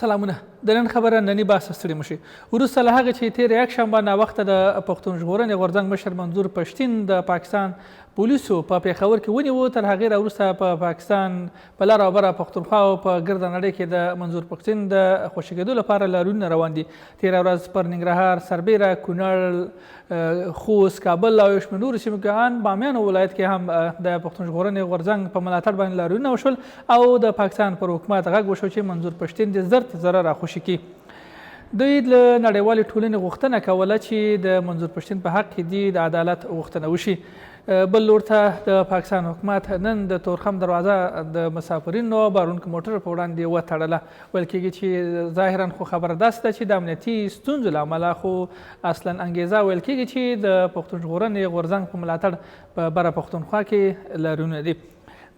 سلامونه د نن خبره نننی بحث ستړي مشي وروسته له هغه چې تېره یکشنبه ناوخته د پښتون ژغورنې غورځنګ مشر منظور پښتین د پاکستان پولیسو په پېښور کې ونیو. تر هغې راوروسته په پاکستان په لر او بره پښتونخوا او په ګرده نړۍ کې د منظور پښتین د خوشي کېدو لپاره لاریونونه روان دي. تېره ورځ پر ننګرهار، سربیره، کونړ، خوست، کابل او یو شمېر نورو سیمو کې ان بامیانو ولایت کې هم د پښتون ژغورنې غورځنګ په ملاتړ باندې لاریونونه وشول او د پاکستان پر حکومت غږ وشو چې منظور پښتین د زر ته زره راخوشي کړي. دوی له نړیوالې ټولنې غوښتنه کوله چې د منظور پښتین په حق کې د عدالت غوښتنه وشي. بل لور ته د پاکستان حکومت نن د تورخم دروازه د مسافرینو بارونکو موټر په وړاندې وتړله. ویل کېږي چې ظاهرا خو خبره داسې ده چې د امنیتي ستونزو له امله خو اصلا انګیزه ویل کېږي چې د پښتون ژغورنې غورځنګ په ملاتړ په بره پښتونخوا کې لاریونونه دي.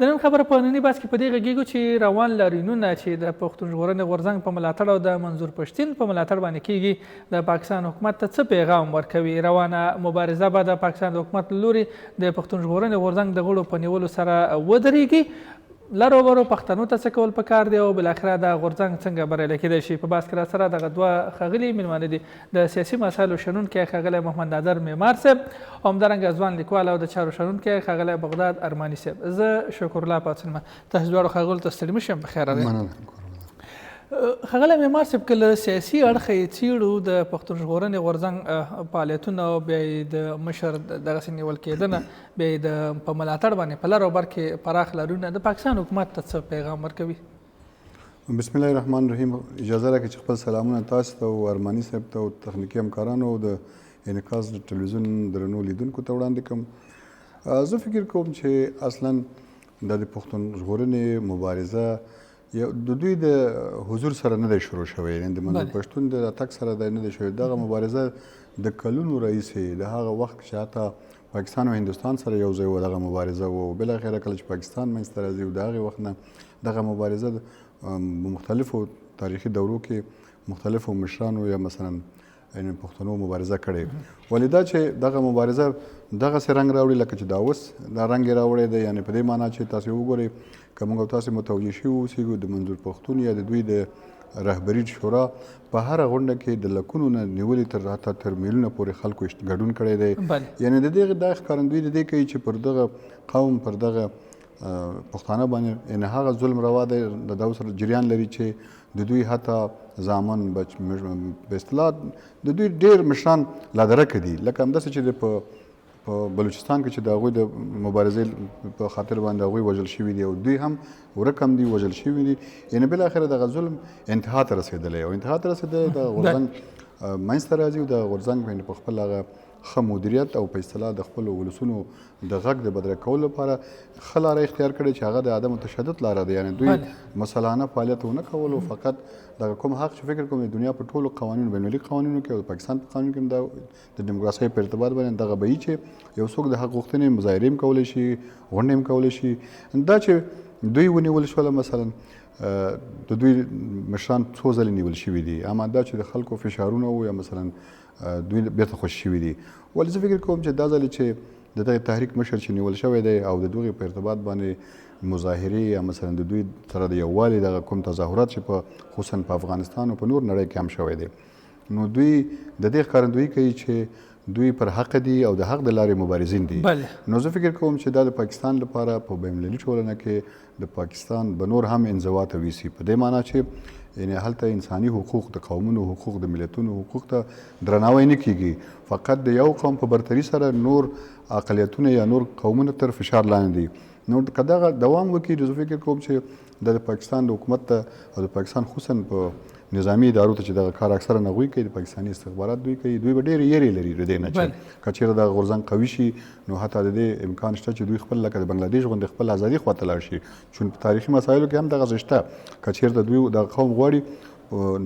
د نن خبره په ننني بحث کې په دې غږیږو چې روان لاریونونه چې د پښتون ژغورنې غورځنګ په ملاتړ او د منظور پښتین په ملاتړ باندې کېږي د پاکستان حکومت ته څه پیغام ورکوي. روانه مبارزه به د پاکستان د حکومت له لوري د پښتون ژغورنې غورځنګ د غړو په نیولو سره ودرېږي. لر او برو پښتنو ته څه کول پکار دی او بالاخره د غورځنګ څنګه بریالی کېدی شي. په بحث کې راسره دغه دوه ښاغلي مېلمانه دي. د سیاسي مسایلو شنونکی ښاغلی محمد نادر معمار صاحب، همدارنګه ځوان لیکوال او د چارو شنونکی ښاغلی بغداد ارماني صاحب. زه شکرالله پاڅون تاسو دواړو ښاغلو ته ستړي مه شم. بخیر راغئ. ښاغلی معمار صاحب، که له سیاسي اړخه یې څېړو د پښتون ژغورنې غورځنګ فعالیتونه او بیا یې د مشر دغسې نیول کېدنه، بیا یې د په ملاتړ باندې په لر او بر کې پراخ لاریونونه د پاکستان حکومت ته څه پیغام ورکوي؟ بسم الله الرحمن الرحیم. اجازه راکړئ چې خپل سلامونه تاسو ته او ارماني صاحب ته او تخنیکي همکارانو او د انعکاس د ټلویزیون درنو لیدونکو ته وړاندې کړم. زه فکر کوم چې اصلا د پښتون ژغورنې مبارزه د دوی د حضور سره نه دی شروع شوی، یعنې د منظور پښتون د راتګ سره دی نه دی شوی. دغه مبارزه د کلونو راهیسې د هغه وخت چې حتی پاکستان او هندوستان سره یو ځای و دغه مبارزه و. بالاخره کله چې پاکستان منځته راځي د هغې وخت نه دغه مبارزه په مختلفو تاریخي دورو کې مختلفو مشرانو یا مثلا پښتنو مبارزه کړې. ولې دا چې دغه مبارزه دغسې رنګ راوړي لکه چې دا اوس دا رنګ یې راوړی دی، یعنې په دې معنا چې تاسې وګورئ که موږ او تاسې متوجه شوي اوسېږو د منظور پښتون یا د دوی د رهبري شورا په هره غونډه کې د لکونو نه نیولې حتی تر میلیونه پورې خلکو ګډون کړی دی. یعنې د دې دا ښکارندویي د دې کوي چې پر دغه قوم پر دغه پښتانه باندې یعنې هغه ظلم روا دی د دغو سره جریان لري چې د دوی حتی زامن په اصطلاح د دوی ډېر مشران لادرکه دي. لکه همداسې چې په بلوچستان کې چې د هغوی د مبارزې په خاطر باندې هغوی وژل شوي دي او دوی هم ورک هم دي، وژل شوي دي. یعنې بالاخره دغه ظلم انتها ته رسېدلی او انتها ته رسېدلی د غورځنګ منځته راځي او د غورځنګ باندې په خپل هغه ښه مدیریت او په اصطلاح د خپلو ولسونو د غږ د بدرګه کولو لپاره ښه لاره اختیار کړې چې هغه د عدم تشدد لاره ده. یعنې دوی مسلحانه فعالیت ونه کولو، فقط دغه کوم حق چې فکر کوم د دنیا په ټولو قوانینو بینالمللي قوانینو کې او د پاکستان په قانون کې هم د ډیموکراسۍ په ارتباط باندې دغه به وي چې یو څوک د حق غوښتنې مظاهرې هم کولی شي، غونډې هم کولی شي. دا چې دوی ونیول شوله مثلا د دوی مشران څو ځلې نیول شوي دي، اما دا چې د خلکو فشارونه وو یا مثلا دوی بیرته خوشي شوي دي. ولې زه فکر کوم چې دا ځلې چې د دغه تحریک مشر چې نیول شوی دی او د دغې په ارتباط باندې مظاهرې یا مثلا د دوی سره د یووالي دغه کوم تظاهرات چې په خصوصا په افغانستان او په نور نړۍ کې هم شوی دی، نو دوی د دې ښکارندویي کوي چې دوی پر حق دي او د حق د لارې مبارزین دي. نو زه فکر کوم چې دا د پاکستان لپاره په بینالمللي ټولنه کې د پاکستان به نور هم انزوا ته ویسي، په دې معنا چې یعنې هلته انساني حقوق د قومونو حقوق د ملتونو حقوق ته درناوی نه کیږي، فقط د یو قوم په برتري سره نور اقلیتونه یا نور قومونه تر فشار لاندې دي. نو که دغه دوام وکړي زه فکر کوم چې د پاکستان د حکومت ته او د پاکستان خصوصا په نظامي ادارو ته چې دغه کار اکثره هغوی کوي، د پاکستاني استخبارات دوی کوي، دوی به ډېرې یېرې لري د دې نه چې که چېرې دغه غورځنګ قوي شي نو حتی د دې امکان شته چې دوی خپل لکه د بنګلادیش غوندې خپل ازادي خواته لاړ شي. چون په تاریخي مسایلو کې هم دغه شته، که چېرته دوی دغه قوم غواړي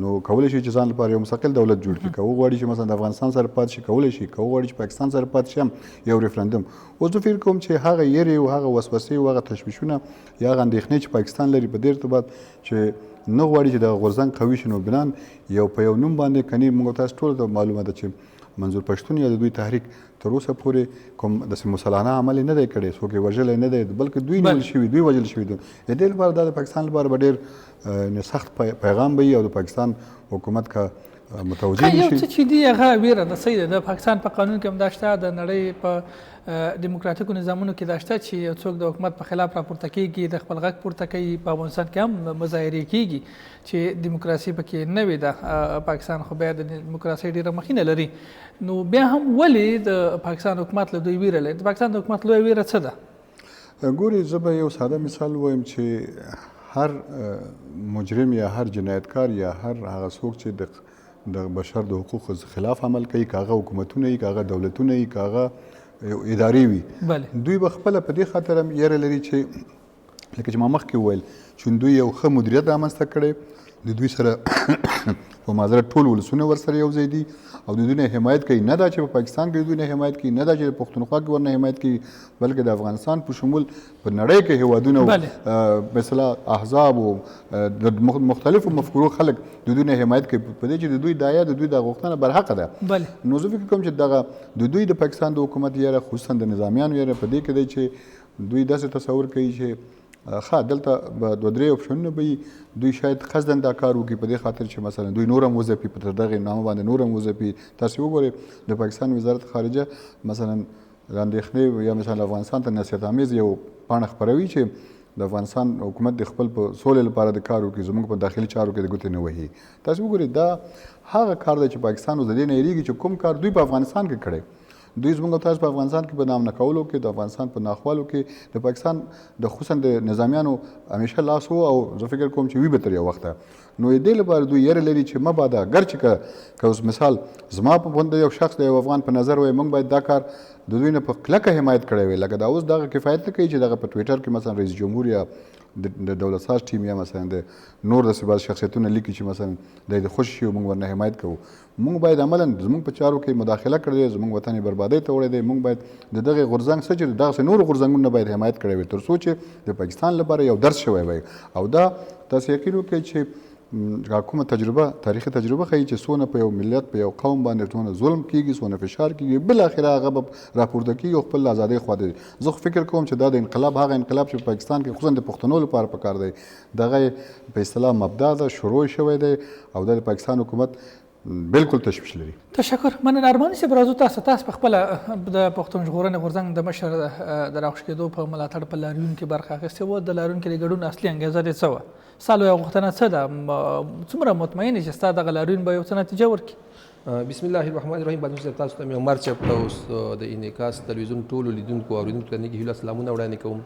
نو کولی شي چې ځان لپاره یو مستقل دولت جوړ کړي. که وغواړي چې مثلا د افغانستان سره پاتې شي کولی شي، که وغواړي چې پاکستان سره پاتې شي هم یو ریفرنډم. اوس زه فکر کوم چې هغه یېرې او هغه وسوسې او هغه تشویشونه یا هغه اندېښنې چې پاکستان لري په دې ارتباط چې نه غواړي چې دغه غورځنګ قوي شي، نو بنان یو په یو نوم باندې کني موږ تاسو ټولو ته معلومه ده چې منظور پښتون یا د دوی تحریک تر اوسه پورې کوم داسې مسلحانه عمل نه دی کړی، څوک یې وژلی نه دی، بلکې دوی نیول شوي، دوی وژل شوي دي. د دې لپاره دا د پاکستان لپاره به ډېر سخت پیغام به وي او د پاکستان حکومت که متوجه یو نشي. څه چې دی هغه ویره ده، صحیح ده. د پاکستان په قانون کې هم دا شته، د نړۍ په دیموکراتیکو نظامونو کې دا شته چې یو څوک د حکومت په خلاف راپورته کېږي، د خپل غږ پورته کوي. په افغانستان کې هم مظاهرې کېږي چې دیموکراسي پکې نه وي. ده پاکستان خو بیا د دیموکراسۍ ډېره مخینه لري، نو بیا هم ولې د پاکستان حکومت له دوی ویره لري؟ د پاکستان د حکومت لویه ویره څه ده؟ ګوري، زه به یو ساده مثال ووایم چې هر مجرم یا هر جنایتکار یا هر هغه څوک چې د بشر د حقوقو خلاف عمل کوي، که هغه حکومتونه وي، که هغه دولتونه وي، که هغه ادارې وي، دوی به خپله په دې خاطر هم یره لري چې لکه چې ما مخکې وویل چې دوی یو ښه مدیریت رامنځته کړی، د دوی سره په معذرت ټول ولسونه ورسره یو ځای دي او د دوی نه حمایت کوي. نه دا چې په پاکستان کې دوی نه حمایت کوي، نه دا چې په پښتونخوا کې ورنه حمایت کوي، بلکې د افغانستان په شمول په نړۍ کې هیوادونه مثلا احزاب او د مختلفو مفکورو خلک د دوی نه حمایت کوي په دې چې د دوی دایا د دوی د غوښتنه برحقه ده. نو زه فکر کوم چې دغه د دوی د پاکستان د حکومت یاره، خصوصا د نظامیانو یاره، په دې کې دی چې دوی داسې تصور کوي چې دلته به دوه درې اپشنونه به وي، دوی شاید قصداً دا کار وکړي په دې خاطر چې مثلا دوی نور هم وځپي، په تر دغې نامه باندې نور هم وځپي. تاسې وګورئ د پاکستان وزارت خارجه مثلا د اندېښنې یا مثلا افغانستان ته نصیحت آمیز یو پاڼه خپروي چې د افغانستان حکومت د خپل په سولې لپاره د کار وکړي، زموږ په داخلي چارو کې د ګوتې نه وهي. تاسې وګورئ دا هغه کار دی چې پاکستان اوس د دې نه یېرېږي چې کوم کار دوی په افغانستان کې کړی. دوی زموږ تاسو په افغانستان کې په نام نه کولو کې، د افغانستان په ناخوالو کې د پاکستان د خصوصا د نظامیانو همیشه لاس و او زه فکر کوم چې وي به تر یو وخته. نو دې لپاره دوی یره لري چې مبادا ګر چې که اوس مثال زما په بند یو شخص د یو افغان په نظر وای، موږ باید دا کار د دوی نه په کلکه حمایت کړی وی. لکه دا اوس دغه کفایت نه کوي چې دغه په ټویټر کې مثلا رئیس جمهور یا د دولت ساز ټیم یا مثلا د نور داسې بعض شخصیتونه لیکي چې مثلا د خوشي شي موږ ورنه حمایت کوو. موږ باید عملا زموږ په چارو کې مداخله کړې ده، زموږ وطن بربادۍ ته وړی دی. موږ باید د دغه غورځنګ څه چې دغسې نورو غورځنګونو نه باید حمایت کړی وي، تر څو چې د پاکستان لپاره یو درس شوی وي. او دا تاسې یقین وکړئ چې کومه تجربه، تاریخي تجربه ښیي چې څونه په یو ملت، په یو قوم باندې څونه ظلم کېږي، څونه فشار کېږي، بالاخره هغه به راپورته کېږي او خپل ازادۍ خوا ته. زه خو فکر کوم چې دا د انقلاب هغه انقلاب چې په پاکستان کې خصوصا د پښتنو لپاره پکار دی، دغه په اصطلاح مبدا ده، شروع شوی دی او د پاکستان حکومت بالکل تشویش لري. تشکر. مننه ارماني صاحب. راځو تاسو په خپله د پښتون ژغورنې غورځنګ د مشر د راوښ کېدو په ملاتړ په لاریون کې برخه اخیستې وه. د لاریون کې د ګډون اصلي انګیزه دې څه وه؟ ستا لویه غوښتنه څه ده؟ څومره مطمئن یې چې ستا دغه لاریون به یو څه نتیجه ورکړي؟ بسم الله الرحمن الرحیم. بادشاه صاحب تاسو ته مې عمر صاحب ته اوس د انعکاس تلویزیون ټولو لیدونکو او اورېدونکو ته نیکې هیلو سلامونه وړاندې کوم.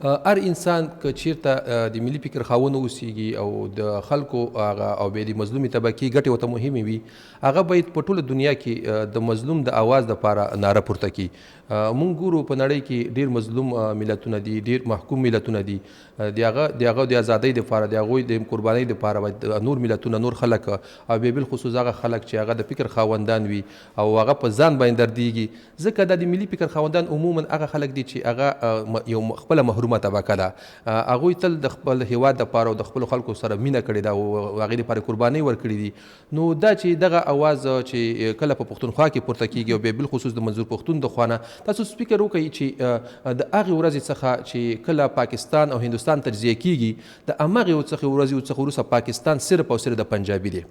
هر انسان که چیرته د ملي فکر خاوند اوسیږي او د خلکو هغه او بیا د مظلومې طبقې ګټې ورته مهمې وي، هغه باید په ټوله دنیا کې د مظلوم د اواز دپاره ناره پورته کړي. مونږ ګورو په نړۍ کې ډېر مظلوم ملتونه دي، ډېر محکوم ملتونه دي. د هغه د ازادۍ دپاره، د هغوی د قربانۍ دپاره باید نور ملتونه، نور خلک او بیا بالخصوص هغه خلک چې هغه د فکر خاوندان وي او هغه په ځان باندې دردېږي، ځکه دا د ملي فکر خاوندان عموما هغه خلک دي چې هغه یو خپله محرومه طبقه ده. هغوی تل د خپل هیواد دپاره او د خپلو خلکو سره مینه کړې ده او هغې دپاره قربانۍ ورکړي دي. نو دا چې دغه اواز چې کله په پښتونخوا کې پورته کېږي او بیا بالخصوص د منظور پښتون د خوا نه، تاسو فکر وکړئ چې د هغې ورځې څخه چې کله پاکستان او هندوستان تجزیه کېږي، د همغې ورځې څخه وروسته پاکستان صرف او صرف د پنجابي دی.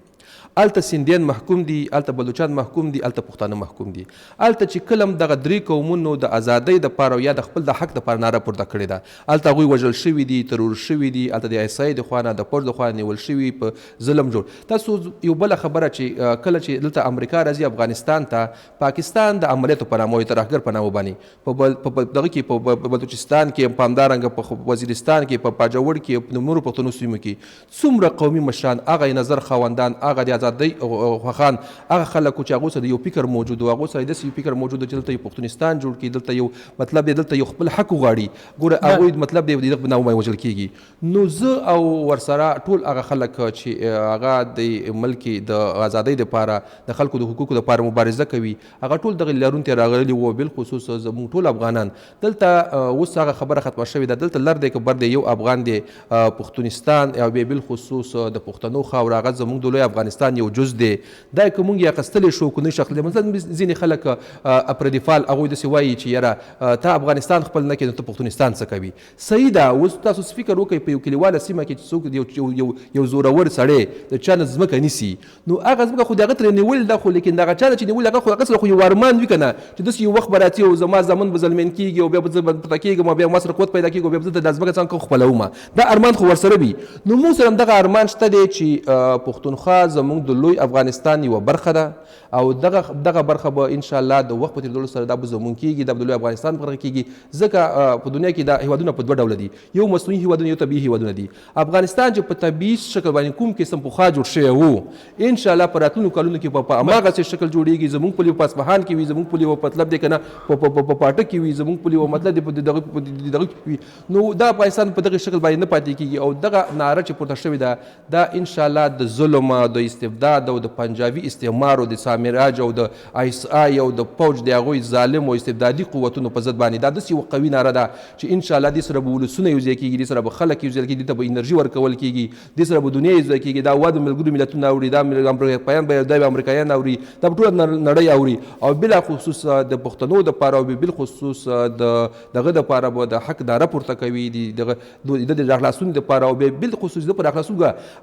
هلته سندیان محکوم دي، هلته بلوچان محکوم دي، هلته پښتانه محکوم دي. هلته چې کله هم دغه درې قومونو د ازادۍ دپاره یا د خپل د حق دپاره ناره پورته کړې ده، هلته هغوی وژل شوي دي، ترور شوي دي، هلته د ISI د خوا نه، د پوځ د خوا نیول شوي، په ظلم جوړ. تاسو یو بله خبره چې کله چې دلته امریکا راځي افغانستان ته، پاکستان د عملیاتو په نامه، د ترهګر په نامه باندې په دغه کې په بلوچستان کې، په همدارنګه په وزیرستان کې، په باجوړ کې، په نورو پښتنو سیمو کې څومره قومي مشران، هغه نظر خاوندان، هغه د ازادۍ خوښان، هغه خلکو چې هغو سره د یو فکر موجود و، هغو سره داسې یو فکر موجود و چې دلته یو پښتونستان جوړ کړي، دلته یو مطلب دی، دلته یو خپل حق وغواړي. ګوره هغوی مطلب دی د دغه نامه وژل کېږي. نو زه او ورسره ټول هغه خلک چې هغه د ملک د ازادۍ دپاره، د خلکو د حقوقو دپاره مبارزه کوي، هغه ټول دغه لارون ته راغلي وو. بالخصوص زموږ ټول افغانان دلته اوس هغه خبره ختمه شوې ده، دلته لر دی که بر دی، یو افغان دی. پښتونستان او بیا بالخصوص د پښتنو خاوره، هغه زموږ د لوی افغانستان افغانستان یو جز دی دا که موږ یې اخیستلی شو که نه شي اخیستلی مثلا ځینې خلک پردیفال هغوی داسې وایي چې یاره ته افغانستان خپل نه کوې نو ته پښتونستان څه کوي صحیح ده اوس تاسو فکر وکړئ په یو کلیواله سیمه کې چې څوک یو زورور سړی د چا نه ځمکه نیسي نو هغه ځمکه خو د هغه ترې نیول ده خو لیکن دغه چا نه چې نیول هغه خو یو ارمان وي که نه چې داسې یو وخت به راځي او زما زامن به زلمین کېږي او بیا به زه پورته کېږم او بیا ما سره قوت پیدا کېږي او بیا به زه دا ځمکه څنګه خپلوم دا ارمان خو ورسره وي نو موږ سره همدغه ارمان شته دی چې پښتونخوا زموږ د لوی افغانستان یوه برخه ده او دغه برخه به انشاءالله د وخت په تېرېدلو سره دا به زموږ کېږي دا به د لوی افغانستان په برخه کېږي ځکه په دنیا کې دا هېوادونه په دوه ډوله دي یو مصنوعي هېوادونه یو طبیعي هېوادونه دي افغانستان چې په طبیعي شکل باندې کوم قسم پخوا جوړ شوی و انشاءالله په راتلونکو کلونو کې به په هماغسې شکل جوړېږي زموږ پولي په اصفهان کې وي زموږ پولي مطلب دی که نه په پاټک کې وي زموږ پولي مطلب دی په دغه کې وي نو دا افغانستان په دغه شکل باندې نه پاتې کېږي او دغه ناره چې پورته شوې ده دا انشاءالله د ظلم د استبداد او د پنجابي استعمار او د سامراج او د ISI او د پوج د هغوی ظالم او استبدادي قوتونو په ضد باندې دا داسې یوه قوي ناره ده چې انشاءالله دې سره به ولسونه یو ځای کېږي دې سره به خلک یو ځای کېږي دې ته به انرژي ورکول کېږي دې سره به دنیا یو ځای کېږي دا واده ملګرو ملتونه اوري دا امریکایان به دا به امریکایان اوري دا به ټوله نړۍ اوري او بلاخصوص د پښتنو دپاره او بالخصوص دغه دپاره به د حق ناره پورته کوي د راخلاصون دپاره او بالخصوص د په راخلاصون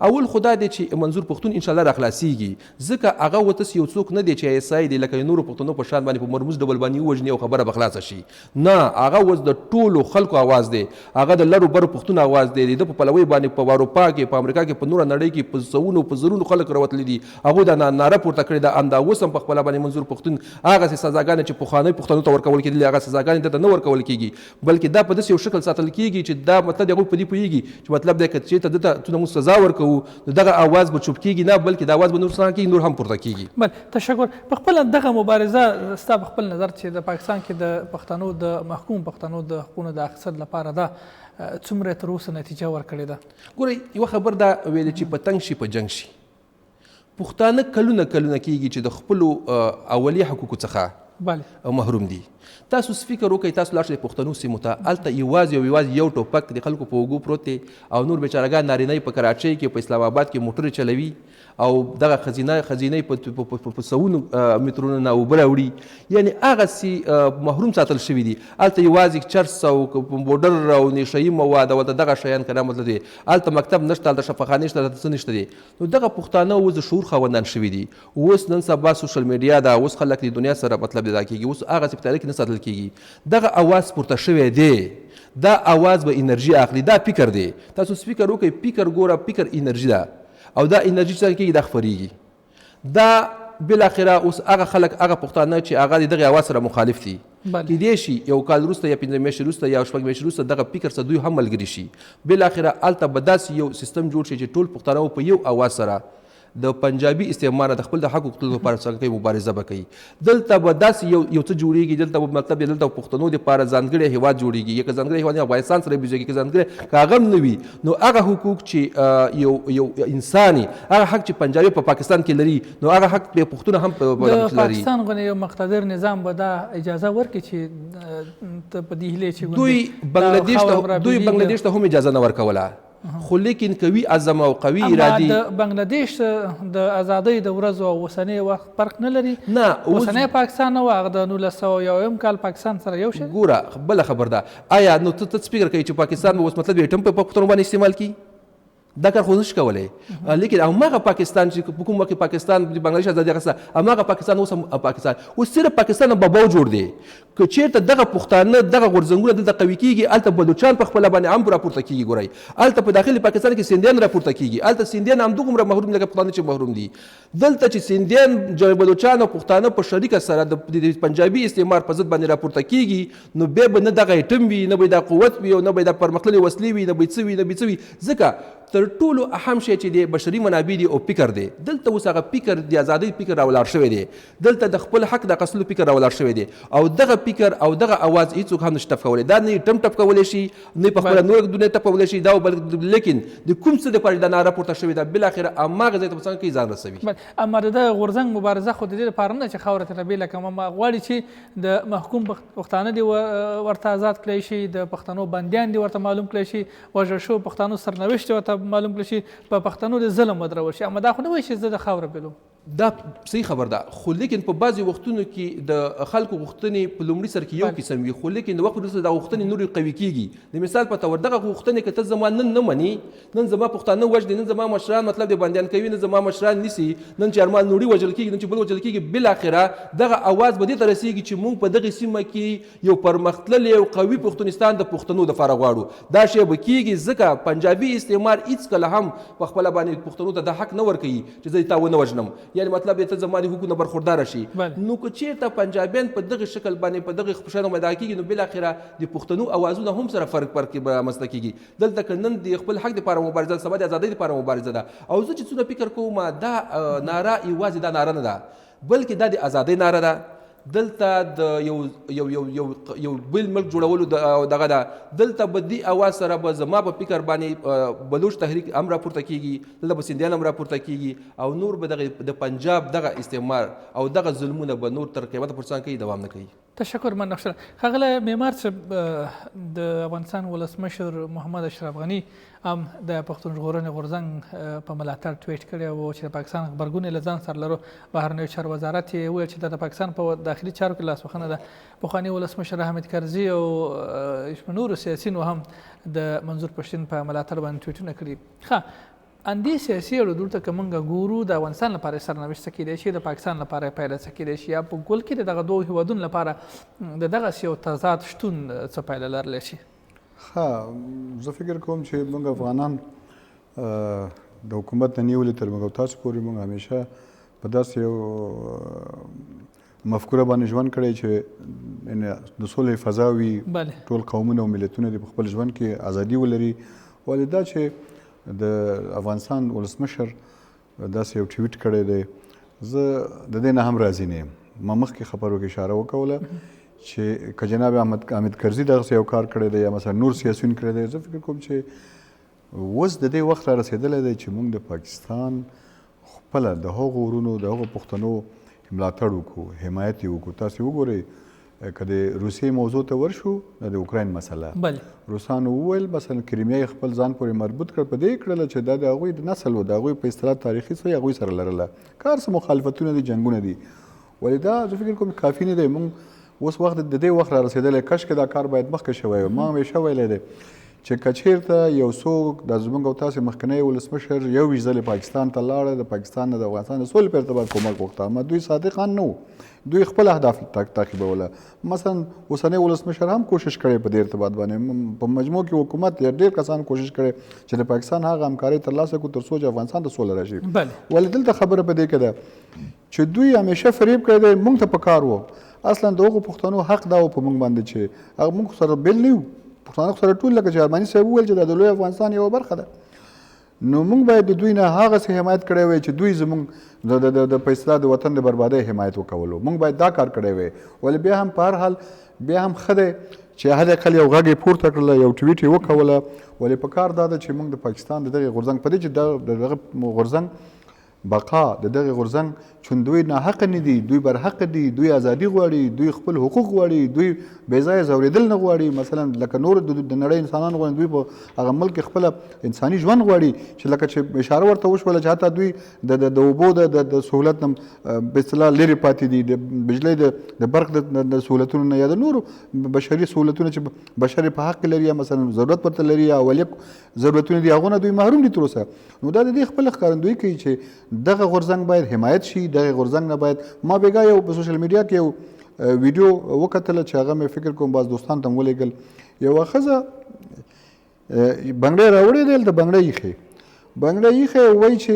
اول خدا دی چې منظور پښتون انشاءالله راخلاصیږي ځکه هغه ورته یو څوک نه دی چې ISI دی لکه نورو پښتنو په شان باندې په مرموز ډول باندې ووژني او خبره به خلاصه شي نه هغه اوس د ټولو خلکو آواز دی هغه د لرو برو پښتون آواز دی د په پلوي باندې په اروپا کې په امریکا کې په نوره نړۍ کې په سوونو په زرونو خلک راوتلي دي هغوی دا ناره پورته کړې ده همدا اوس هم په خپله باندې منظور پښتون هغسې سزاګانې چې پخوانۍ پښتنو ته ورکول کېدلې هغه سزاګانې دته نه ورکول کېږي بلکې دا په داسې یو شکل ساتل کېږي چې دا مطلب د هغوی په دې پوهېږي چې مطلب دی که چېرته دته موږ سزا ورکوو نو دغه آواز به چوپ کېږي نه بلکې د آواز به نور څه کېږي نور هم پورته کېږي بله تشکر په خپله دغه مبارزه ستا په خپل نظر چې د پاکستان کې د پښتنو د محکوم پښتنو د حقونو د اخیستل لپاره ده څومره تر اوسه نتیجه ورکړې ده ګورئ یوه خبر دا ویلې چې په تنګ شي په جنګ شي پښتانه کلونه کېږي چې د خپلو اولي حقوقو څخه محروم دي تاسو فکر وکړئ تاسو لاړ شئ پښتنو سیمو ته هلته یوازې یو ټوپک د خلکو په اوږو پروت دی او نور بیچارهګان نارینه په کراچۍ کې په اسلام آباد کې موټرې چلوي او دغه خزینه په سوونو مترونو نه اوبه راوړي یعنی هغسې محروم ساتل شوي دي هلته یوازې چرس او بوډر او نشهیي مواد او دغه شیان که نه مطلب دی هلته مکتب نشته هلته شفاخانې شته هلته څه نشته دی نو دغه پښتانه اوس د شعور خاوندان شوي دي اوس نن سبا سوشل میډیا ده اوس خلک د دنیا سره مطلب دا کېږي اوس هغسې په تیاره کې نه ساتل کېږي دغه اواز پورته شوی دی دا اواز به انرژي اخلي دا فکر دی تاسو فکر وکړئ فکر ګوره فکر انرژي ده او دا انرژي څنګه کېږي دا خپرېږي دا بالاخره اوس هغه خلک هغه پښتانه چې هغه د دغې اواز سره مخالف دي کېدای شي یو کال وروسته یا 5 میاشتې وروسته یا 6 میاشتې وروسته دغه فکر سره دوی هم ملګري شي بالاخره هلته به داسې یو سیستم جوړ شي چې ټول پښتانه په یو اواز سره د پنجابي استعمار د خپل د حقوقو لپاره څنګه مبارزه به کوي دلته به داسې یو څه جوړېږي دلته به مطلب دلته پښتنو دپاره ځانګړی هېواد جوړېږي یا که ځانګړی هېواد افغانستان سره بېځایږي که ځانګړی که هغه هم نه وي نو هغه حقوق چې یو انسان هغه حق چې پنجابي په پاکستان کې لري نو هغه حق به پښتون هم د پاکستان غوندې یو مقتدر نظام به دا اجازه ورکړي چې ته په دې هیلې چې دوی بنګلادیش ته هم اجازه نه ورکوله خو لیکن قوي عزم او قوي ارادي د بنگلاديش د ازادۍ د ورځو او اوسنۍ وخت فرق نه لري نه اوسنۍ پاکستان او هغه د 1901 کال پاکستان سره یو شی ګوره بله خبر ده آیا نو ته فکر کوي چې پاکستان به اوس مطلب یې ټم په پښتنو باندې استعمال کړي دا کار خو نشي کولی لیکن هماغه پاکستان چې په کوم وخت کې پاکستان د بنګلادیش ازادي اخیسته هماغه پاکستان اوس هم پاکستان اوس صرف پاکستان باباو جوړ دی که چېرته دغه پښتانه دغه غورځنګونه دلته قوي کېږي هلته بلوچان په خپله باندې هم راپورته کېږي ګورئ هلته په داخلي پاکستان کې سیندیان راپورته کېږي هلته سیندیان همدغومره محروم لکه پښتانه چې محروم دي دلته چې سیندیان بلوچان او پښتانه په شریکه سره د پنجابي استعمار په ضد باندې راپورته کېږي نو بیا به نه دغه ایټم وي نه به دا قوت وي او نه به دا پرمختللې وسلې وي نه به څه وي نه به څه وي ځکه تر ټولو اهم شی چې دی بشري منابع دي او فکر دی دلته اوس هغه فکر د ازادۍ فکر راولاړ شوی دی دلته د خپل حق د اخیستلو فکر راولاړ شوی دی او دغه فکر او دغه اواز هېڅوک هم نشي ټپ کولی دا نه یې ټم ټپ کولی شي نه یې په خپله نوره دنیا ټپولی شي دا لیکن د کوم څه دپاره دا ناره پورته شوې ده بالاخره هماغه ځای ته به څنګه کوي ځان رسوي اما د دغه غورځنګ مبارزه خو د دې لپاره نه چې خاوره ته رابېله کړم غواړي چې د محکوم پښتانه دې ورته ازاد کړی شي د پښتنو بندیان دې ورته معلوم کړی شي وژل شوو پښتنو سرنوشت ورته ورته معلوم کړل شي په پښتنو د ظلم ودرول شي. اما دا خو نه وایي چې زه د خاوره بېلوم. دا صحیح خبر ده، خو لیکن په بعضې وختونو کې د خلکو غوښتنې په لومړي سر کې یو قسم وي، خو لیکن د وخت وروسته دا غوښتنې نورې قوي کېږي. د مثال په تور دغه غوښتنې که ته زما نن نه منې، نن زما پښتانه وژني، نن زما مشران مطلب د بندیان کوي، نن زما مشران نیسي، نن چې ارمان نوړي وژل کېږي، نن چې بل وژل کېږي، بالاخره دغه اواز به دې ته رسېږي چې موږ په دغې سیمه کې یو پرمختللی او قوي پښتونستان د پښتنو دپاره غواړو. دا شی به کېږي ځکه پنجابي استعمار هېڅکله هم په خپله باندې پښتنو ته دا حق نه ورکوي چې زه تا ونه وژنم، یعنې مطلب ته زما د حقوقو نه برخورداره شي. نو که چېرته پنجابیان په دغه شکل باندې په دغه شیانو مدعا کېږي، نو بالاخره د پښتنو اوازونه هم سره فرق رامنځته کېږي. دلته که نن د خپل حق دپاره مبارزه ده، سبا د ازادۍ دپاره مبارزه ده. او زه چې څونه فکر کوم دا ناره یوازې دا ناره نه ده، بلکې دا د ازادۍ ناره ده. دلته د یو بل ملک جوړولو دغه ده. دلته به دې اواز سره به زما په فکر باندې بلوچ تحریک هم راپورته کېږي، دلته به سندیان هم راپورته کېږي، او نور به دغه د پنجاب دغه استعمار او دغه ظلمونه به نور تر قیامته پورې کوي، دوام نه کوي. تشکر من نقشر. ښاغلی معمار صاحب، د افغانستان ولسمشر محمد اشرف غني هم د پښتون ژغورنې غورځنګ په ملاتړ ټویټ کړی و چې د پاکستان غبرګون یې له ځان سره لرو. بهرنیو چارو وزارت یې وویل چې د پاکستان په داخلي چارو کې لاسوهنه ده. پخواني ولسمشر حامد کرزي او نورو سیاسیونو هم د منظور پښتین په ملاتړ باندې ټویټونه کړي. اندې سیاسي اړو دلته که موږ ګورو، د افغانستان لپاره سرنوشت څه کیدای شي، د پاکستان لپاره پایله څه کیدای شي، یا په ګل کې د دغه دوو هیوادونو لپاره د دغسې یو تضاد شتون څه پایله لرلی شي؟ زه فکر کوم چې موږ افغانان د حکومت نه نیولې تر موږ او تاسو پورې موږ همیشه په داسې یو مفکوره باندې ژوند کړی چې د سولې فضا وي، ټول قومونه او ملتونه دې په خپل ژوند کې ازادي ولري. ولې دا چې د افغانستان ولسمشر داسې یو ټویټ کړی دی، زه د دې نه هم راضي نه یم. ما مخکې خبرو کې اشاره وکوله چې که جناب حامد کرزي دغسې یو کار کړی دی یا مثلا نور سیاسیون کړی دی، زه فکر کوم چې اوس د دې وخت را رسېدلی دی چې موږ د پاکستان خپله د هغو ورونو د هغو پښتنو ملاتړ وکړو، حمایت یې وکړو. تاسې وګورئ که د روسیې موضوع ته ورشو، د اوکراین مسله روسانو وویل مثلا کریمیا یې خپل ځان پورې مربوط کړ، په دې کړله چې دا د هغوی د نسل و، د هغوی په اصطلاح تاریخي څه هغوی سره لرله. کار څه مخالفتونه دي، جنګونه دي. ولې دا زه فکر کوم کافي نه دی. موږ اوس وخت د دې وخت را رسېدلی، کشکې دا کار باید مخکې شوی و. ما همیشه ویلی دی چې که چېرته یو څوک د زموږ او تاسې مخکنی ولسمشر یو ویشت ځلې پاکستان ته لاړه، د پاکستان نه د افغانستان د سولې په ارتباط کومک وغوښته، اما دوی صادقان نه وو، دوی خپل اهداف تعقیبوله. مثلا اوسنی ولسمشر هم کوشش کړی په دې ارتباط باندې، په مجموع کې حکومت یا ډېر کسان کوشش کړی چې د پاکستان هغه همکارۍ ترلاسه کړو تر څو چې افغانستان ته سوله راشي. ولې دلته خبره په دې کې ده چې دوی همیشه فریب کړی دی. موږ ته په کار و اصلا د هغو پښتنو حق دا و په موږ باندې چې هغه موږ سره بیل نه یو، پښتانه سره ټول لکه چې ارماني صاحب وویل چې دا د لوی افغانستان یوه برخه ده. نو موږ باید د دوی نه هغسې حمایت کړی وی چې دوی زموږ د په اصطلاح د وطن د بربادۍ حمایت وکولو. موږ باید دا کار کړی وی. ولې بیا هم په هر حال بیا هم ښه دی چې حد اقل یو غږ یې پورته کړله، یو ټویټ یې وکوله. ولې په کار دا ده چې موږ د پاکستان د دغې غورځنګ په دې چې دغه غورځنګ بقا د دغه غورځنګ چون دوی ناحقه نه دي، دوی برحقه دي، دوی ازادي غواړي، دوی خپل حقوق غواړي، دوی بې ځایه ځورېدل نه غواړي. مثلا لکه نور د نړۍ انسانان غواړي، دوی په هغه ملک کې خپله انساني ژوند غواړي چې لکه چې اشاره ورته وشوله چې حتی دوی د اوبو د سهولت نه په اصطلاح لرې پاتې دي، د بجلۍ د برق د سهولتونو نه یا د نورو بشري سهولتونه چې بشر په حق لري یا مثلا ضرورت ورته لري یا اولیه ضرورتونه دي، هغونه دوی محروم دي تر اوسه. نو دا د دې خپله ښکارندویي کوي چې دغه غورځنګ باید حمایت شي. دغه غورځنګ نه باید ما بېګا یو په سوشل میډیا کې یو ویډیو وکتله چې هغه مې فکر کوم بعض دوستانو ته م ولیږل. یوه ښځه بنګړی راوړی دی، هلته بنګړی ایښی وایي چې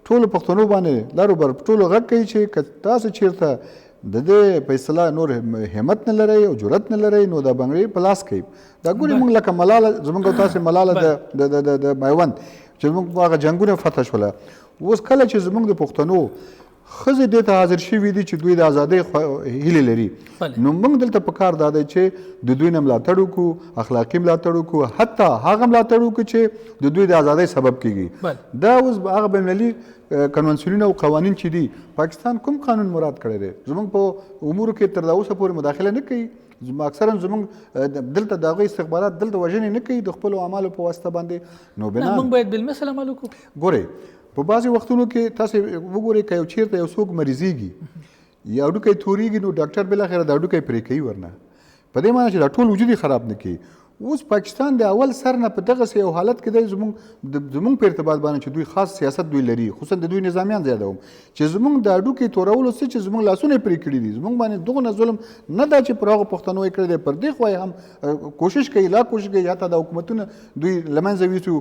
ټولو پښتنو باندې لر و بر ټولو غږ کوي چې که تاسو چېرته د دې په اصطلاح نور همت نه لرئ او جرأت نه لرئ نو دا بنګړی په لاس کوي. دا ګورې موږ لکه ملاله زموږ او تاسې ملاله د میوند چې زموږ هغه جنګونه فتح شوله، اوس کله چې زموږ د پښتنو ښځې دې ته حاضر شوي دي چې دوی د ازادۍ هیلې لري، نو موږ دلته په کار دا دی چې د دوی نه ملاتړ وکړو، اخلاقي ملاتړ وکړو، حتی هغه ملاتړ وکړو چې د دوی د ازادۍ سبب کېږي. دا اوس هغه بینالمللي کنونسیونونه او قوانین چې دي، پاکستان کوم قانون مراد کړی دی؟ زموږ په امورو کې تر دا اوسه پورې مداخله نه کوي. اکثرا زموږ دلته د هغوی استخبارات دلته وژنې نه کوي د خپلو اعمالو په واسطه باندې. نو بنا موږ باید بالمثل عمل وکړو. ګورئ په بعضې وختونو کې تاسې وګورئ که یو چېرته یو څوک مریضېږي یا هډوکی تورېږي نو ډاکټر بالاخره د هډوکی پرې کوي ورنه په دې معنی چې دا ټول وجود یې خراب نه کوي. اوس پاکستان د اول سر نه په دغسې یو حالت کې دی زموږ په ارتباط باندې چې دوی خاص سیاست دوی لري خصوصا د دوی نظامیان زیادوم چې زموږ د هډوکي تورولو څه چې زموږ لاسونه یې پرې کړي دي زموږ باندې دغونه ظلم نه دا چې پر هغو پښتنو یې کړی دی پر دې خوا یې هم کوشش کوي لا کوشش کوي حتی د حکومتونه دوی له منځه ویسو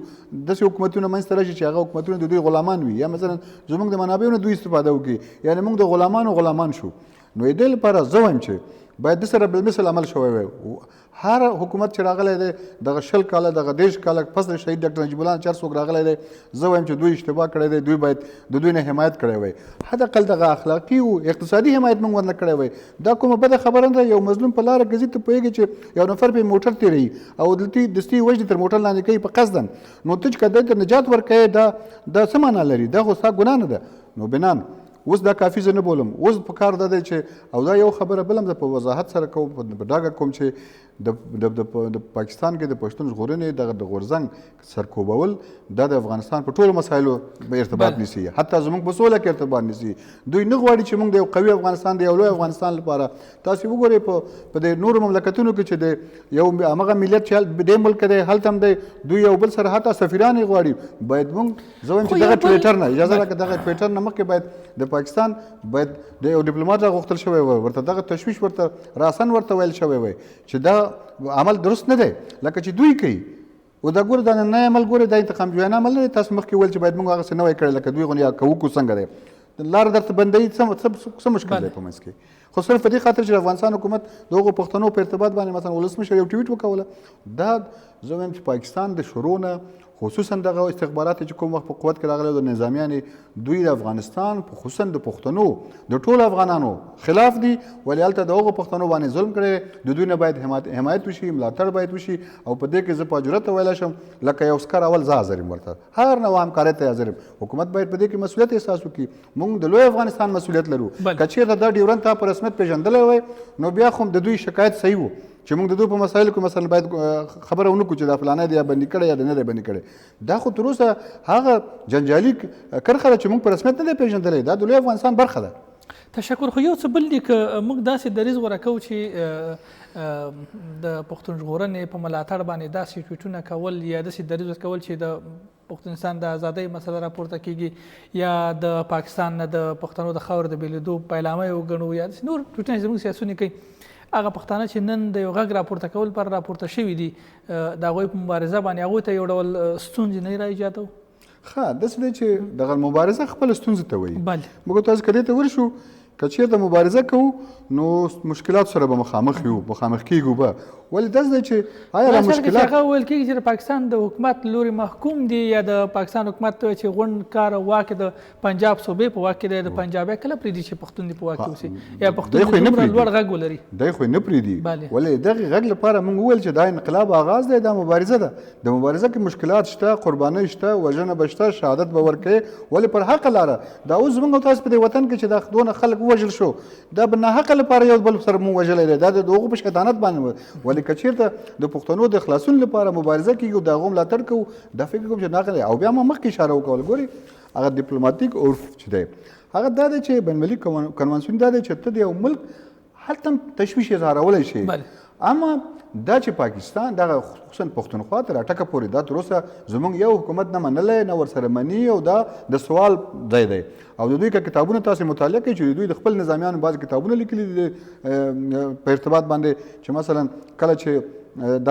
داسې حکومتونه منځته راشي چې هغه حکومتونه د دوی غلامان وي یا مثلا زموږ د منابعو نه دوی استفاده وکړي یعنې موږ د غلامانو غلامان شو. نو دې لپاره زه وایم چې باید د سره بالمثل عمل شوی وی. هر حکومت چې راغلی دی دغه 20 کاله دغه 30 کاله پس د شهید ډاکټر نجیب الله چار څوک راغلی دی زه وایم چې دوی اشتباه کړی دی دوی باید د دوی نه حمایت کړی وی حداقل دغه اخلاقي او اقتصادي حمایت موږ ورنه کړی وی. دا کومه بده خبره نه ده یو مظلوم په لاره ګرځي ته پوهېږي چې یو نفر پرې موټر تېروي او دستي وجدي تر موټر لاندې کوي په قصدن نو ته چې که دی ته نجات ورکوې دا څه معنا لري دا خو ستا ګناه نه ده. نو بنان اوس دا کافي زه نه بولم اوس په کار دا دی چې او دا یو خبره بل هم زه په وضاحت سره کوم په ډاګه کوم چې د پاکستان کې د پښتون ژغورنې دغه د غورځنګ سرکوبول دا د افغانستان په ټولو مسایلو به ارتباط نیسي حتی زموږ په سوله کې ارتباط نیسي. دوی نه غواړي چې موږ د یو قوي افغانستان د یو لوی افغانستان لپاره تاسې وګورئ په د نورو مملکتونو کې چې د یو همغه ملت چې دې ملک دی هلته هم دی دوی یو بل سره حتی سفیران یې غواړي باید موږ زه وایم چې دغه ټویټر نه اجازه راکړه دغه ټویټر نه مخکې باید د پاکستان باید د یو ډیپلوماټ راغوښتل شوی وی ورته دغه تشویش ورته راسن ورته ویل شوی وی چې دا عمل درست نه دی لکه چې دوی کوي او دا ګوره دا نننی عمل ګوره دا انتقام جویانه عمل نه دی. تاسو مخکې ویل چې باید موږ هغسې نه وی کړی لکه دوی غوندې یا که وکړو څنګه دی لاره درته بندوي څه مشکل دی په منځ کې خو صرف په دې خاطر چې د افغانستان حکومت د هغو پښتنو په ارتباط باندې مثلا ولسمشر یو ټویټ وکوله دا زه وایم چې پاکستان د شروع نه خصوصا دغه استخبارات چې کوم وخت په قوت کې راغلي د نظامیانې دوی د افغانستان خصوصا د پښتنو د ټولو افغانانو خلاف دي ولې هلته د هغو پښتنو باندې ظلم کړی د دوی نه باید حمایت وشي ملاتړ باید وشي او په دې کې زه په جرأت ویلی شم لکه یو سکر اول زه حاضر یم ورته هر نوع همکارۍ ته حاضر یم. حکومت باید په دې کې مسؤلیت احساس وکړي موږ د لوی افغانستان مسؤلیت لرو که چېرته دا ډیورنډ تا په رسمیت پېژندلی وی نو بیا خو د دوی شکایت صحیح و چې موږ د دوی په مسایلو کې مثلا باید خبره ونه کړو چې دا فلانی دی یا بندي کړی یا د نه دی بندي کړی دا خو تر اوسه هغه جنجالي کرښه ده چې موږ په رسمیت نه دی پېژندلی دا د لوی افغانستان برخه ده. تشکر. خو یو څه بل دي که موږ داسې دریځ غوره کوو چې د پښتون ژغورنې په ملاتړ باندې داسې ټویټونه کول یا داسې دریځ ورکول چې د پښتونستان د ازادۍ مسله راپورته کیږي یا د پاکستان نه د پښتنو د خاورې د بېلېدو پیلامه یې وګڼو یا داسې نور ټویټونه زموږ سیاسونه کوي هغه پښتانه چې نن د یو غږ راپورته کول پر راپورته شوي دي د هغوی په مبارزه باندې هغوی ته یو ډول ستونزې نه راایجادوو. ښه داسې دی چې دغه مبارزه خپله ستونزې ته وایي. موږ تاسو که دې ته ورشو که چېرته مبارزه کوو نو مشکلاتو سره به مخامخ یو مخامخ کیږو به ولې داسې دی چې آیا دا مشکلات هغه ویل کېږي چې د پاکستان د حکومت لوري محکوم دي یا د پاکستان حکومت چې غونډ کار واک د پنجاب صوبې په واک کې دی د پنجاب کله پرېږدي چې پښتون دې په واک کې اوسي یا پښتون دې دومره لوړ غږ ولري دی خو یې نه پرېږدي ولې دغې غږ لپاره موږ وویل چې دا انقلاب آغاز دی دا مبارزه ده د مبارزه کې مشکلات شته قربانۍ شته وژنه به شته شهادت به ورکوې ولې پر حقه لاره دا اوس زموږ او تاسو په دې وطن کې چې دا دونه خلک ووژل شو دا به ناحقه لپاره یو بل سره مو وژلی دی دا د هغو په شیطانت باندې ولې که چېرته د پښتنو د خلاصون لپاره مبارزه کیږو د هغو ملاتړ کوو دا فکر کوم چې ناقل او بیا ما مخکې اشاره وکول ګورې هغه ډیپلوماتیک عرف چې دی هغه دا دی چې بین المللي کنوانسیون دا دی چې ته د یو ملک هلته هم تشویش اظهارولی شي اما دا چې پاکستان دغه خصوصا پښتونخوا تر اټکه پورې دا تر اوسه زموږ یو حکومت نه منلی نه ورسره مني او دا د سوال ځای دی او د دوی که کتابونه تاسې مطالعه کوئ چې دوی د خپل نظامیانو بعضې کتابونه لیکلي دي په ارتباط باندې چې مثلا کله چې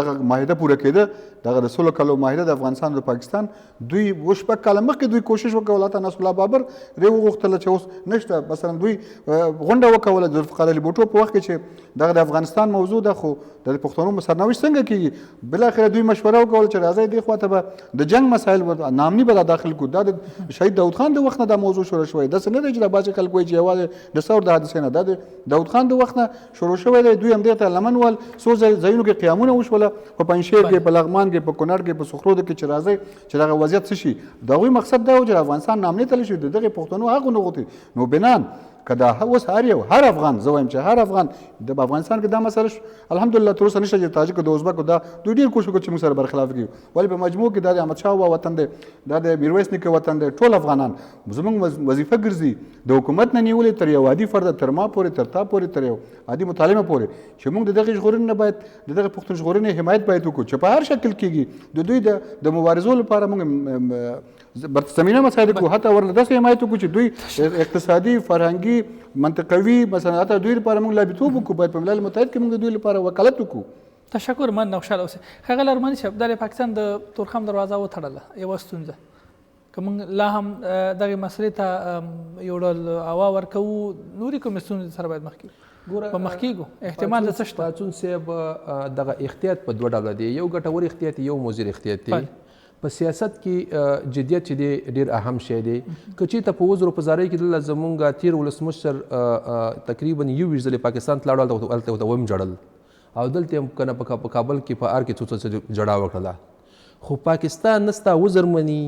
دغه معاهده پوره کېده دغه د 16 کالو معاهده د افغانستان او د پاکستان دوی شپږ کاله مخکې دوی کوشش وکول حتی نصرالله بابر رې وغوښتله چې اوس نشته مثلا دوی غونډه وکوله د ذوالفقار علي بوټو په وخت کې چې دغه د افغانستان موضوع ده خو د پښتنو سرنوشت څنګه کېږي بالاخره دوی مشوره وکوله چې راځئ دې خواته به د جنګ مسایل نامني به داخل کړو دا د شهید داود خان د وخت نه دا موضوع شروع شوی داسې نه دی چې دا بعضې خلک وایي چې یوازې د ثور د حادثې نه دا د داود خان د وخت نه شروع شوی دی دوی همدې ته لمن ول څو ځایونو کې قیامونه وشوله په پنجشیر کې په لغمان کې په کونړ کې په سخرود کې چې راځي چې دغه وضعیت څه شي د هغوی مقصد دا و چې افغانستان نامنې تللی شي د دغې پښتنو حق ونه غوښتي نو بنان که دا اوس هر افغان زه وایم چې هر افغان د افغانستان کې دا مسله الحمدلله تر اوسه نشته چې تاجک د ازبک دا دوی ډېر کوشش وکړي چې موږ سره برخلاف کړي ولې په مجموع کې دا د احمدشاه بابا وطن دی دا د میرویس نیکه وطن دی ټول افغانان زموږ وظیفه ګرځي د حکومت نه نیولې تر یو عادي فرد تر ما پورې تر تا پورې تر یو عادي متعلمه پورې چې موږ د دغه ژغورنې نه باید د دغه پښتون ژغورنې حمایت باید وکړو چې په هر شکل کېږي د دوی د مبارزو لپاره موږ زمینه مساعده کو حتی ورله داسې حمایت وکړو چې دوی اقتصادي فرهنګي منطقوي مثلا حتی دوی لپاره موږ لابطوب وکړو باید په ملل متحد کې موږ د دوی لپاره وکالت وکړو. تشکر من خوشحاله اوسئ. ښاغلی ارماني صاحب د پاکستان د تورخم دروازه وتړله یوه ستونزه که موږ لا هم دغې مسلې ته یو ډول هوا ورکوو نورې کومې ستونزې سره باید مخ کېږو په مخ کېږو احتمال د څه شته؟ پاڅون صاحب دغه احتیاط په دوه ډوله دی یو ګټور احتیاط یو مضر احتیاط دی. په سیاست کې جدیت چې دی ډېر اهم شی دی که چېرته په وزرو په زارۍ کې دلته زمونږ تېر ولسمشر تقریبا 21 ځلې پاکستان ته لاړو هلته ورته ویم ژړل او دلته هم که نه په کابل کې په ار کې څو څه جړا وکړله خو پاکستان نه ستا وزر مني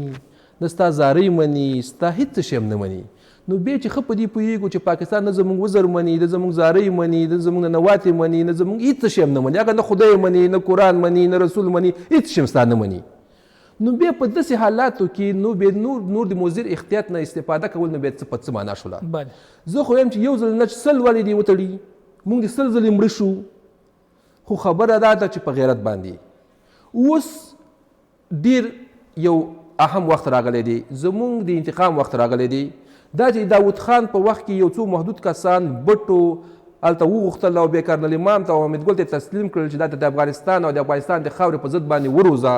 نه ستا زارۍ مني ستا هېڅ شی هم نه مني نو بیا چې ښه په دې پوهېږو چې پاکستان نه زموږ وزر مني نه زموږ زارۍ مني نه زموږ ننواتې مني نه زموږ هېڅ شی هم نه مني هغه نه خدای مني نه قرآن مني نه رسول مني هېڅ شی هم ستا نه مني نو بیا په داسې حالاتو کې نو بیا نور د مضر احتیاط نه استفاده کول نو بیا څه په څه معنا شوله. زه خو وایم چې یو ځل نه چې 100 ولې دې وتړي موږ د 100 ځلې مړه شو خو خبره دا ده چې په غیرت باندې اوس ډېر یو اهم وخت راغلی دی زموږ د انتقام وخت راغلی دی دا چې داود خان په وخت کې یو څو محدود کسان بټو هلته وغوښتل او بیا کرنل امام ته او حامد ګل ته تسلیم کړل چې دا د افغانستان او د افغانستان د خاورې په ضد باندې وروزه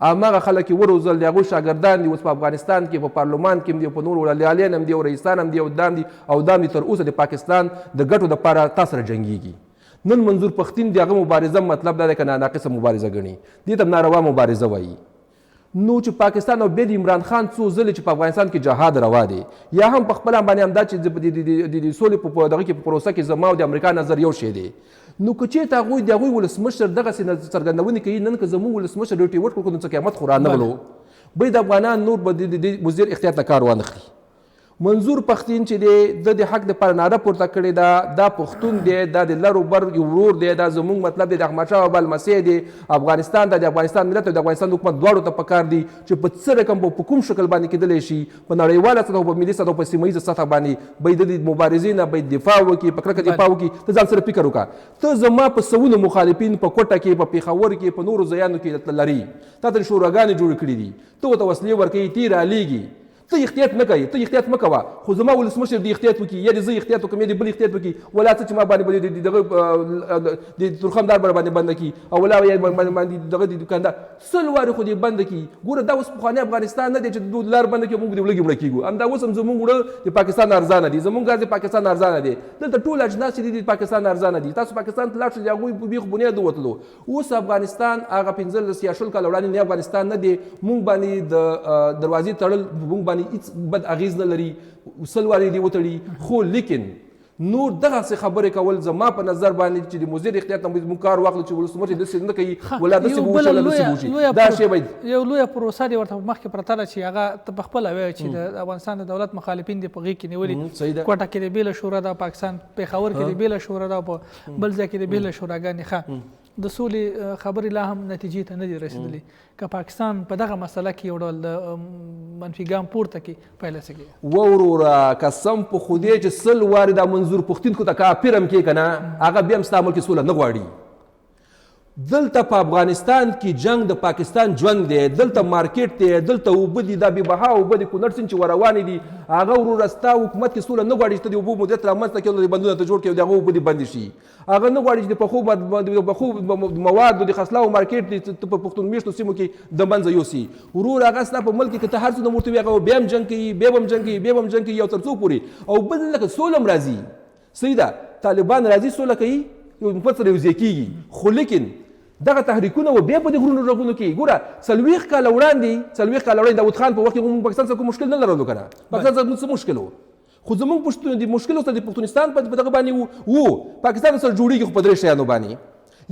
هماغه خلک یې وروزل د هغوی شاګردان دي اوس په افغانستان کې په پارلمان کې هم دي په نورو ولیعلیان هم دي او رئیسان هم دي او دام دي تر اوسه د پاکستان د ګټو دپاره تا سره جنګېږي. نن منظور پښتین د هغه مبارزه مطلب دا دی که ناقصه مبارزه ګڼي دې ته ناروا مبارزه وایي. نو چې پاکستان او بیا د عمران خان څو ځلې چې په افغانستان کې جهاد روا دی یا هم په خپله باندې همدا چې د سولې په دغه کې په پروسه کې زما او د امریکا نظر یو شی دی نو که چېرته هغوی د هغوی ولسمشر دغسې څرګندونې کوي نن که زموږ ولسمشر ډیوټي وټ کړو نو څه قیامت خو رانغلو بی د افغانان نور به د مضر احتیاط نه کار وانخلي. منظور پښتین چې دی د حق دپاره ناره پورته کړې ده دا پښتون دی دا د لر و بر یو ورور دی دا زموږ مطلب دی د احمدشاه بابا لمسی دی افغانستان د افغانستان ملت او د افغانستان حکومت دواړو ته پکار دی چې په څه رقم په کوم شکل باندې کېدلی شي په نړیواله سطح او په ملي سطح او په سیمه ییزه سطح باندې باید د مبارزې نه باید دفاع وکړي په کلکه دفاع وکړي ته ځان سره فکر وکړه ته زما په سوونو مخالفین په کوټه کې په پېښور کې په نورو ځایانو کې لري تا ته شوراګانې جوړې کړي دي ته ورته وسلې ورکوي تی رالیږي ته احتیاط نه کوي ته احتیاط مه کوه خو زما ولسمشر د احتیاط وکړي یا د زه احتیاط وکړم یا د بل احتیاط وکړي ولا څه چې ما باندې دغه د تورخم دار باندې بنده کړي او ولا باندې دغه د دوکاندار 100 وارې خو دې بنده کړي ګوره دا اوس پخوانی افغانستان نه دی چې لار بنده کړي موږ دې ولږې مړه کېږو همدا اوس هم زموږ وړه د پاکستان ارزانه دي زموږ ګاز د پاکستان ارزانه دی دلته ټول اجناس چې دي د پاکستان ارزانه دي تاسو پاکستان ته لاړ شئ د هغوی بیخ بنیاد ووتلو اوس افغانستان هغه 15 یا 20 کاله وړاندې نه افغانستان نه دی موږ باندې د دروازې تړل موږ باندې هېڅ بد اغیز نه لري 100 وارې دې وتړي خو لیکن نور دغسې خبرې کول زما په نظر باندې چې د مضر احتیاط نه موږ کار واخلو چې ولسمشر داسې نه کوي ولا داسې به وشي ولا داسې به وشي دا شی باید یو لویه پروسه دې ورته مخکې پرته ده چې هغه ته پخپله وایي چې د افغانستان د دولت مخالفین دې په غېږ کې نیولي کوټه کې د بېله شورا ده پاکستان پېښور کې د بېله شورا ده په بل ځای کې د بېله شوراګانې ښه د سولې خبرې لا هم نتیجې ته نه دي رسېدلې که پاکستان په دغه مسله کې یو ډول د منفي ګام پورته کړي پایله څه کېږي؟ وروره قسم په خدای چې 100 وارې دا منظور پښتین خو ته کافر هم کې که نه هغه بیا هم ستا ملک سوله نه غواړي دلته په افغانستان کې جنگ د پاکستان ژوند دی دلته مارکیټ دی دلته اوبه دي دا بېبها اوبه دي کونړ سیند چې وروانې دي هغه وروره ستا حکومت کې سوله نه غواړي چې ته د اوبو مدیریت رامنځته کړي د بندونه ته جوړ کړي او د هغه اوبه دې بندې شي هغه نه غواړي چې د پخو موادو د خرڅلاو مارکیټ دی په پښتون میشتو سیمو کې د منځه یوسي ورور هغه ستا په ملک کې که ته هر څه نه ورته وي هغه بیا هم جنګ کوي بیا به هم جنګ کوي بیا به هم جنګ کوي یو تر څو پورې او بل لکه سوله هم راځي صحیح ده طالبان راځي سوله کوي یو مفت سره یوځای کېږي خو لیکن دغه تحریکونه و بیا په دې غرونو رغونو کې ګوره 40 کاله وړاندې داود خان په وخت کې موږ پاکستان سره کوم مشکل نه لرلو که نه پاکستان سره موږ څه مشکل و خو زموږ پښتون د مشکل سره د پښتونستان په دغه باندې وو پاکستان سره جوړېږي خو په درې شیانو باندې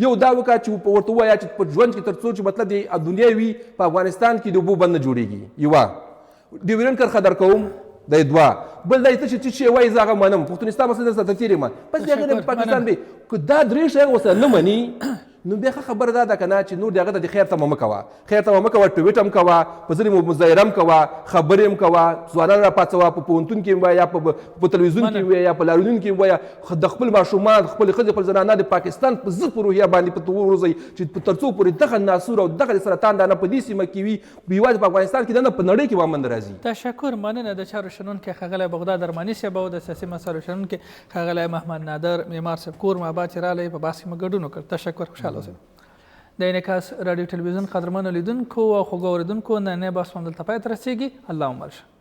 یو دا وکړه چې ورته ووایه چې په ژوند کې تر څو چې مطلب د دنیا وي په افغانستان کې د اوبو بند نه جوړېږي یوه ډیورنډ کرښه درکوم دا دوه بل دا ته چې وایي زه هغه منم پښتونستان مثلا درته تېر یم بس بیا هغه د پاکستان دی که دا درې شیان ورسره نه مني نو بیا ښه خبره دا ده که نه چې نور د هغه د خیر تمه مه کوه خیر تمه مه کوه ټویټ هم کوه په ځینې مظاهره هم کوه خبرې هم کوه ځوانان راپاڅوه په پوهنتون کې وایه یا په تلویزیون کې وایه یا په لاریونونو کې وایه د خپل ماشومان خپلې ښځې خپل زنانه د پاکستان په ضد په روحیه باندې په وروځئ چې تر څو پورې دغه ناسور او دغه د سرطان دانه په دې سیمه کې وي یوازې په افغانستان کې نه په نړۍ کې وامن راځي. تشکر مننه د چارو شنونکي ښاغلی بغداد ارماني صاحب او د سیاسي مسایلو شنونکي ښاغلی محمد نادر معمار صاحب کور مو آباد چې راغلی په بحث کې مو ګډون وکړ. تشکر خوشحاله اوسئ. د انعکاس رادیو تلویزیون قدرمنو لیدونکو او خوږو اورېدونکو نننی بحث مو همدلته پای ته رسېږي. الله مو مل شه.